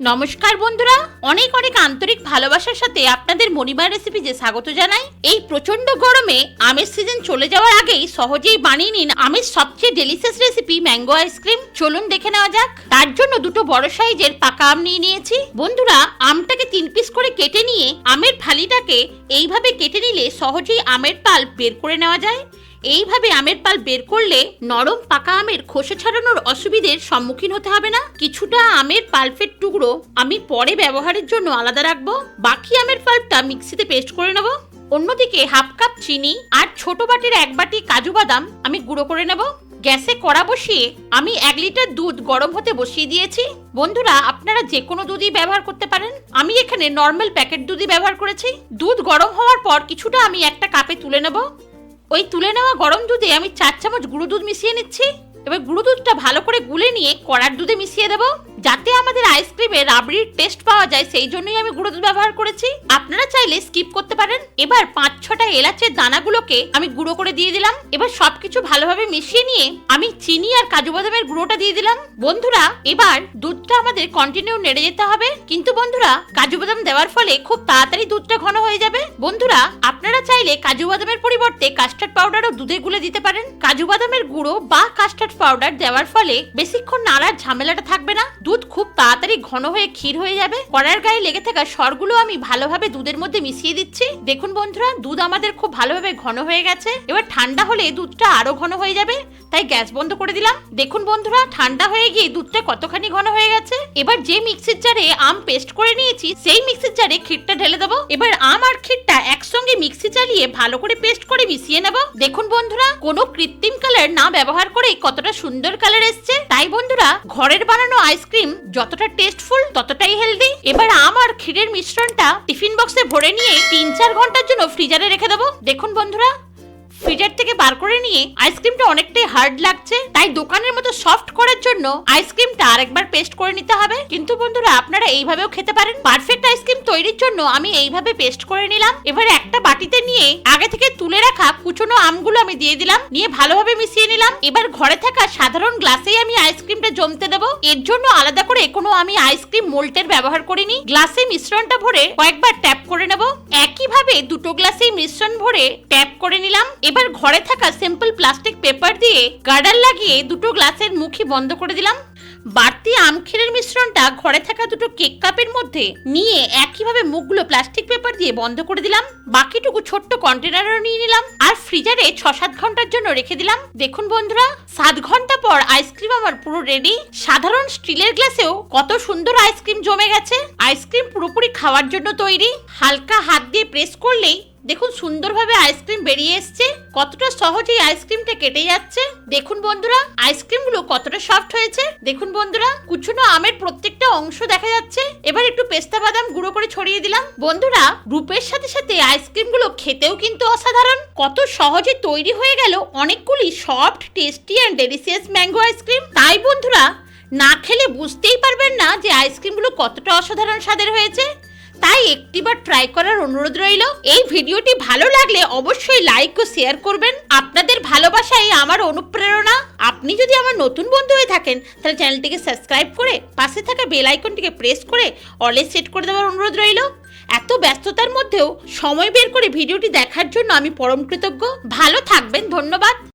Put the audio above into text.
নমস্কার বন্ধুরা, অনেক অনেক আন্তরিক ভালোবাসার সাথে আপনাদের মণিমার রেসিপিতে স্বাগত জানাই। এই প্রচন্ড গরমে আমের সিজন চলে যাওয়ার আগেই সহজেই বানিয়ে নিন আমের সবচেয়ে ডেলিশিয়াস রেসিপি ম্যাঙ্গো আইসক্রিম। চলুন দেখে নেওয়া যাক। তার জন্য দুটো বড় সাইজের পাকা আম নিয়ে নিয়েছি। বন্ধুরা, আমটাকে 3 পিস করে কেটে নিয়ে আমের ফালিটাকে এইভাবে কেটে নিলে সহজেই আমের পাল্প বের করে নেওয়া যায়। এইভাবে আমের পাল্প বের করলে নরম পাকা আমের খোসা ছাড়ানোর অসুবিধের সম্মুখীন হতে হবে না। কিছুটা আমের পাল্পের টুকরো আমি পরে ব্যবহারের জন্য আলাদা রাখবো। বাকি আমের পাল্পটা মিক্সিতে পেস্ট করে নেব। অন্যদিকে হাফ কাপ চিনি আর ছোট বাটির 1 বাটি কাজু বাদাম আমি গুঁড়ো করে নেব। গ্যাসে কড়া বসিয়ে আমি 1 লিটার দুধ গরম হতে বসিয়ে দিয়েছি। বন্ধুরা, আপনারা যে কোনো দুধই ব্যবহার করতে পারেন। আমি এখানে নর্মাল প্যাকেট দুধই ব্যবহার করেছি। দুধ গরম হওয়ার পর কিছুটা আমি একটা কাপে তুলে নেব। ওই তুলে নেওয়া গরম দুধে আমি 4 চামচ গুঁড়ো দুধ মিশিয়ে নিচ্ছি। এবার গুঁড়ো দুধটা ভালো করে গুলে নিয়ে কড়ার দুধে মিশিয়ে দেবো, যাতে আমাদের আইসক্রিমে রাবড়ির টেস্ট পাওয়া যায়। সেই জন্যই আমি গুঁড়ো দুধ ব্যবহার করেছি। আপনারা চাইলে স্কিপ করতে পারেন। এবার 5-6টা এলাচের দানাগুলোকে আমি গুঁড়ো করে দিয়ে দিলাম। এবার সবকিছু ভালোভাবে মিশিয়ে নিয়ে আমি চিনি আর কাজু বাদামের গুঁড়োটা দিয়ে দিলাম। বন্ধুরা, এবার দুধটা আমাদের কন্টিনিউ নেড়ে যেতে হবে। কিন্তু বন্ধুরা, কাজু বাদাম দেওয়ার ফলে খুব তাড়াতাড়ি দুধটা ঘন হয়ে যাবে। বন্ধুরা, আপনারা চাইলে কাজু বাদামের পরিবর্তে কাস্টার্ড পাউডারও দুধে গুলে দিতে পারেন। কাজু বাদামের গুঁড়ো বা কাস্টার্ড পাউডার দেওয়ার ফলে বেশিক্ষণ নাড়ার ঝামেলাটা থাকবে না। দুধ খুব তাড়াতাড়ি ঘন হয়ে ক্ষীর হয়ে যাবে। কড়ার গায়ে লেগে থাকা সরগুলো আমি ভালোভাবে দুধের মধ্যে মিশিয়ে দিচ্ছি। দেখুন বন্ধুরা, দুধ আমাদের খুব ভালোভাবে ঘন হয়ে গেছে। এবার ঠান্ডা হলে দুধটা আরো ঘন হয়ে যাবে, তাই গ্যাস বন্ধ করে দিলাম। দেখুন বন্ধুরা, ঠান্ডা হয়ে গিয়ে দুধটা কতখানি ঘন হয়ে গেছে। এবার যে মিক্সির জারে আম পেস্ট করে নিয়েছি সেই মিক্সির জারে ক্ষীরটা ঢেলে দেবো। এবার আম আর ক্ষীরটা একসঙ্গে মিক্সি চালিয়ে ভালো করে পেস্ট করে মিশিয়ে নেব। দেখুন বন্ধুরা, কোনো কৃত্রিম কালার না ব্যবহার করেই কতটা সুন্দর কালার এসছে। তাই বন্ধুরা, ঘরের বানানো আইসক্রিম যতটা টেস্টফুল ততটাই হেলদি। এবার আম আর ক্ষীরের মিশ্রণটা টিফিন বক্সে ভরে নিয়ে 3-4 ঘন্টার জন্য ফ্রিজারে রেখে দেবো। দেখুন বন্ধুরা, ফ্রিজার থেকে বার করে নিয়ে আইসক্রিমটা অনেকটাই হার্ড লাগছে, তাই দোকানের মতো সফট করার জন্য আইসক্রিমটা আরেকবার পেস্ট করে নিতে হবে। কিন্তু বন্ধুরা, আপনারা এইভাবেও খেতে পারেন। পারফেক্ট আইসক্রিম তৈরির জন্য আমি এইভাবে পেস্ট করে নিলাম। এবার একটা বাটিতে নিয়ে আগে থেকে তুলে রাখা কুচনো আমগুলো আমি দিয়ে দিলাম, নিয়ে ভালোভাবে মিশিয়ে নিলাম। এবার ঘরে থাকা সাধারণ গ্লাসেই আমি আইসক্রিমটা জমতে দেবো। এর জন্য আলাদা করে কোনো আমি আইসক্রিম মোল্ডের ব্যবহার করিনি। গ্লাসে মিশ্রণটা ভরে কয়েকবার ট্যাপ করে নেব। একইভাবে দুটো গ্লাসেই মিশ্রণ ভরে ট্যাপ করে নিলাম। এবার ঘরে থাকা সিম্পল প্লাস্টিক পেপার দিয়ে গার্ডার লাগিয়ে দুটো গ্লাসের মুখই বন্ধ করে দিলাম। বাড়তি আম ক্ষীরের মিশ্রণটা ঘরে থাকা দুটো কেক কাপের মধ্যে নিয়ে একইভাবে মুখগুলো প্লাস্টিক পেপার দিয়ে বন্ধ করে দিলাম। বাকিটুকু ছোট্ট কন্টেনারও নিয়ে নিলাম আর ফ্রিজারে 6-7 ঘন্টার জন্য রেখে দিলাম। দেখুন বন্ধুরা, 7 ঘন্টা পর আইসক্রিম আমার পুরো রেডি। সাধারণ স্টিলের গ্লাসেও কত সুন্দর আইসক্রিম জমে গেছে। আইসক্রিম পুরোপুরি খাওয়ার জন্য তৈরি। হালকা হাত দিয়ে প্রেস করলেই দেখুন সুন্দরভাবে আইসক্রিম বেরিয়ে এসছে। কতটা সহজেই আইসক্রিমটা কেটে যাচ্ছে। দেখুন বন্ধুরা, আইসক্রিমগুলো কতটা সফট হয়েছে। দেখুন বন্ধুরা, কুচনো আমের প্রত্যেকটা অংশ দেখা যাচ্ছে। এবার একটু পেস্তা বাদাম গুঁড়ো করে ছড়িয়ে দিলাম। বন্ধুরা, রূপের সাথে সাথে আইসক্রিমগুলো খেতেও কিন্তু অসাধারণ। কত সহজে তৈরি হয়ে গেল অনেকগুলি soft, tasty and delicious mango ice cream. তাই বন্ধুরা, না খেলে বুঝতেই পারবেন না যে আইসক্রিমগুলো কতটা অসাধারণ স্বাদের হয়েছে। তাই একটিবার ট্রাই করার অনুরোধ রইল। এই ভিডিওটি ভালো লাগলে অবশ্যই লাইক ও শেয়ার করবেন। আপনাদের ভালোবাসাই আমার অনুপ্রেরণা। আপনি যদি আমার নতুন বন্ধু হয়ে থাকেন তাহলে চ্যানেলটিকে সাবস্ক্রাইব করে পাশে থাকা বেল আইকনটিকে প্রেস করে অলে সেট করে দেওয়ার অনুরোধ রইল। এত ব্যস্ততার মধ্যেও সময় বের করে ভিডিওটি দেখার জন্য আমি পরম কৃতজ্ঞ। ভালো থাকবেন, ধন্যবাদ।